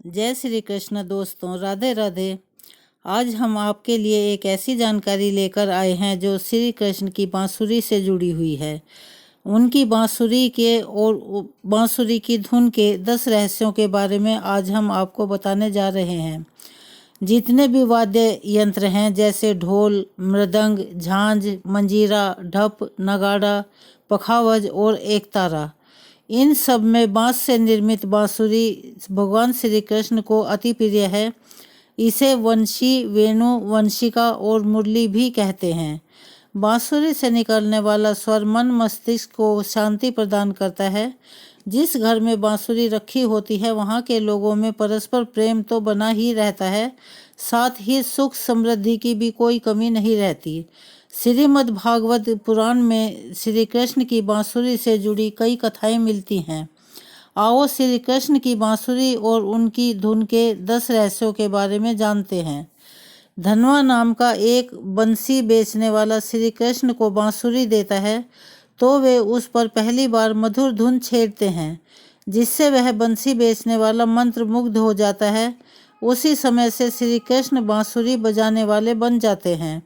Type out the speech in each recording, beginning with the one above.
जय श्री कृष्ण दोस्तों, राधे राधे। आज हम आपके लिए एक ऐसी जानकारी लेकर आए हैं जो श्री कृष्ण की बांसुरी से जुड़ी हुई है। उनकी बांसुरी के और बांसुरी की धुन के 10 रहस्यों के बारे में आज हम आपको बताने जा रहे हैं। जितने भी वाद्य यंत्र हैं जैसे ढोल, मृदंग, झांझ, मंजीरा, ढप, नगाड़ा, पखावज और एकतारा, इन सब में बांस से निर्मित बांसुरी भगवान श्री कृष्ण को अति प्रिय है। इसे वंशी, वेणु, वंशिका और मुरली भी कहते हैं। बांसुरी से निकलने वाला स्वर मन मस्तिष्क को शांति प्रदान करता है। जिस घर में बांसुरी रखी होती है वहाँ के लोगों में परस्पर प्रेम तो बना ही रहता है, साथ ही सुख समृद्धि की भी कोई कमी नहीं रहती। श्रीमद् भागवत पुराण में श्री कृष्ण की बांसुरी से जुड़ी कई कथाएं मिलती हैं। आओ श्री कृष्ण की बांसुरी और उनकी धुन के 10 रहस्यों के बारे में जानते हैं। धनवा नाम का एक बंसी बेचने वाला श्री कृष्ण को बांसुरी देता है तो वे उस पर पहली बार मधुर धुन छेड़ते हैं, जिससे वह बंसी बेचने वाला मंत्र मुग्ध हो जाता है। उसी समय से श्री कृष्ण बांसुरी बजाने वाले बन जाते हैं।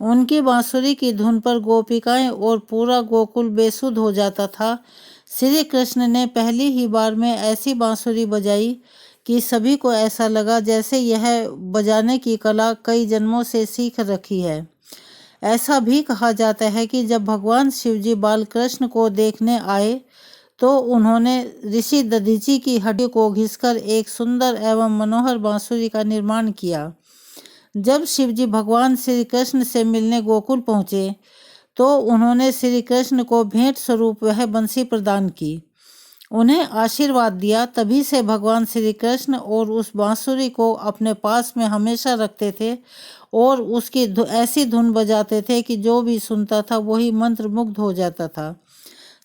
उनकी बांसुरी की धुन पर गोपिकाएं और पूरा गोकुल बेसुध हो जाता था। श्री कृष्ण ने पहली ही बार में ऐसी बांसुरी बजाई कि सभी को ऐसा लगा जैसे यह बजाने की कला कई जन्मों से सीख रखी है। ऐसा भी कहा जाता है कि जब भगवान शिवजी बालकृष्ण को देखने आए तो उन्होंने ऋषि दधीची की हड्डी को घिसकर एक सुंदर एवं मनोहर बांसुरी का निर्माण किया। जब शिवजी भगवान श्री कृष्ण से मिलने गोकुल पहुँचे तो उन्होंने श्री कृष्ण को भेंट स्वरूप वह बंसी प्रदान की, उन्हें आशीर्वाद दिया। तभी से भगवान श्री कृष्ण और उस बांसुरी को अपने पास में हमेशा रखते थे और उसकी ऐसी धुन बजाते थे कि जो भी सुनता था वही मंत्र मुग्ध हो जाता था।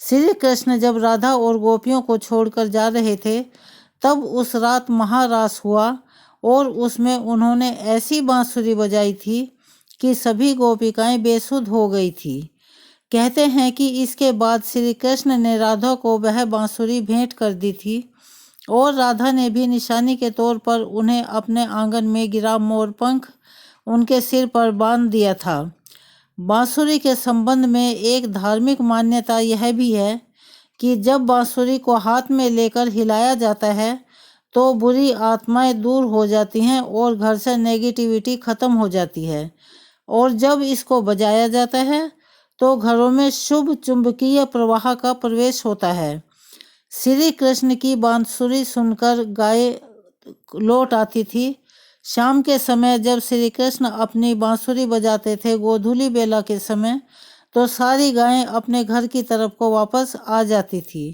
श्री कृष्ण जब राधा और गोपियों को छोड़कर जा रहे थे तब उस रात महारास हुआ और उसमें उन्होंने ऐसी बांसुरी बजाई थी कि सभी गोपिकाएं बेसुध हो गई थी। कहते हैं कि इसके बाद श्री कृष्ण ने राधा को वह बांसुरी भेंट कर दी थी और राधा ने भी निशानी के तौर पर उन्हें अपने आंगन में गिरा मोरपंख उनके सिर पर बांध दिया था। बांसुरी के संबंध में एक धार्मिक मान्यता यह भी है कि जब बांसुरी को हाथ में लेकर हिलाया जाता है तो बुरी आत्माएं दूर हो जाती हैं और घर से नेगेटिविटी खत्म हो जाती है, और जब इसको बजाया जाता है तो घरों में शुभ चुंबकीय प्रवाह का प्रवेश होता है। श्री कृष्ण की बांसुरी सुनकर गाय लौट आती थी। शाम के समय जब श्री कृष्ण अपनी बांसुरी बजाते थे गोधूली बेला के समय, तो सारी गायें अपने घर की तरफ को वापस आ जाती थी।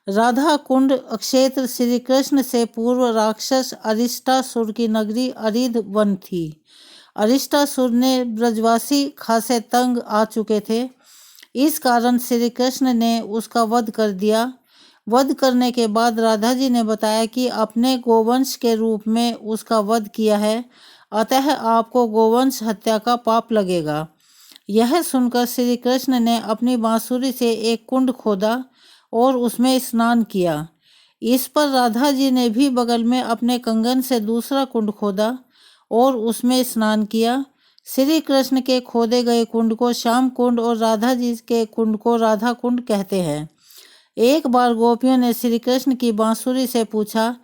राधा कुंड क्षेत्र श्री कृष्ण से पूर्व राक्षस अरिष्टासुर की नगरी अरिध वन थी। अरिष्टासुर ने ब्रजवासी खासे तंग आ चुके थे, इस कारण श्री कृष्ण ने उसका वध कर दिया। वध करने के बाद राधा जी ने बताया कि अपने गोवंश के रूप में उसका वध किया है, अतः आपको गोवंश हत्या का पाप लगेगा। यह सुनकर श्री कृष्ण ने अपनी बांसुरी से एक कुंड खोदा और उसमें स्नान किया। इस पर राधा जी ने भी बगल में अपने कंगन से दूसरा कुंड खोदा और उसमें स्नान किया। श्री कृष्ण के खोदे गए कुंड को श्याम कुंड और राधा जी के कुंड को राधा कुंड कहते हैं। एक बार गोपियों ने श्री कृष्ण की बांसुरी से पूछा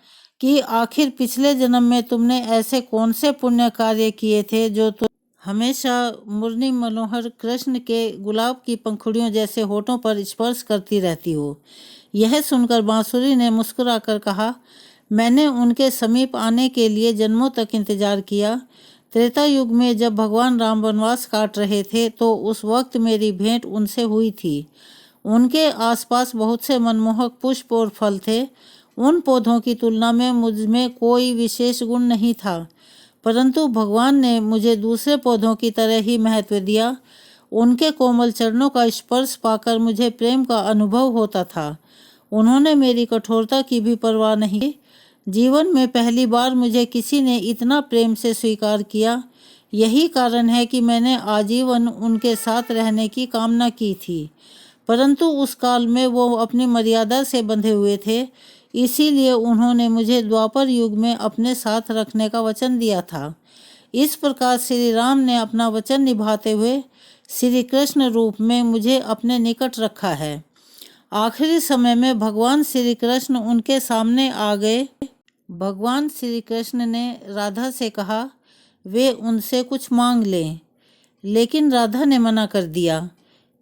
कि आखिर पिछले जन्म में तुमने ऐसे कौन से पुण्य कार्य किए थे जो तुम हमेशा मुरली मनोहर कृष्ण के गुलाब की पंखुड़ियों जैसे होठों पर स्पर्श करती रहती हो। यह सुनकर बांसुरी ने मुस्कुराकर कहा, मैंने उनके समीप आने के लिए जन्मों तक इंतजार किया। त्रेता युग में जब भगवान राम वनवास काट रहे थे तो उस वक्त मेरी भेंट उनसे हुई थी। उनके आसपास बहुत से मनमोहक पुष्प और फल थे। उन पौधों की तुलना में मुझ में कोई विशेष गुण नहीं था, परंतु भगवान ने मुझे दूसरे पौधों की तरह ही महत्व दिया। उनके कोमल चरणों का स्पर्श पाकर मुझे प्रेम का अनुभव होता था। उन्होंने मेरी कठोरता की भी परवाह नहीं की। जीवन में पहली बार मुझे किसी ने इतना प्रेम से स्वीकार किया। यही कारण है कि मैंने आजीवन उनके साथ रहने की कामना की थी, परंतु उस काल में वो अपनी मर्यादा से बंधे हुए थे, इसीलिए उन्होंने मुझे द्वापर युग में अपने साथ रखने का वचन दिया था। इस प्रकार श्री राम ने अपना वचन निभाते हुए श्री कृष्ण रूप में मुझे अपने निकट रखा है। आखिरी समय में भगवान श्री कृष्ण उनके सामने आ गए। भगवान श्री कृष्ण ने राधा से कहा वे उनसे कुछ मांग लें, लेकिन राधा ने मना कर दिया।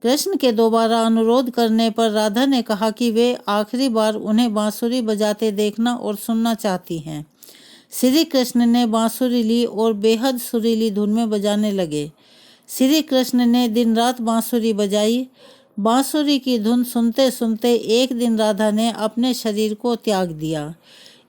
कृष्ण के दोबारा अनुरोध करने पर राधा ने कहा कि वे आखिरी बार उन्हें बांसुरी बजाते देखना और सुनना चाहती हैं। श्री कृष्ण ने बांसुरी ली और बेहद सुरीली धुन में बजाने लगे। श्री कृष्ण ने दिन रात बांसुरी बजाई। बांसुरी की धुन सुनते सुनते एक दिन राधा ने अपने शरीर को त्याग दिया।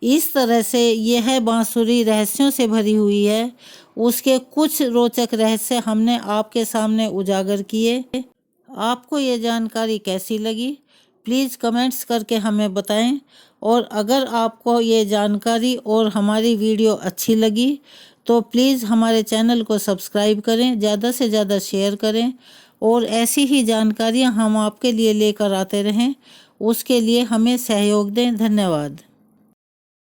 इस तरह से यह बांसुरी रहस्यों से भरी हुई है। उसके कुछ रोचक रहस्य हमने आपके सामने उजागर किए। आपको ये जानकारी कैसी लगी, प्लीज़ कमेंट्स करके हमें बताएं। और अगर आपको ये जानकारी और हमारी वीडियो अच्छी लगी तो प्लीज़ हमारे चैनल को सब्सक्राइब करें, ज़्यादा से ज़्यादा शेयर करें और ऐसी ही जानकारियाँ हम आपके लिए लेकर आते रहें। उसके लिए हमें सहयोग दें। धन्यवाद।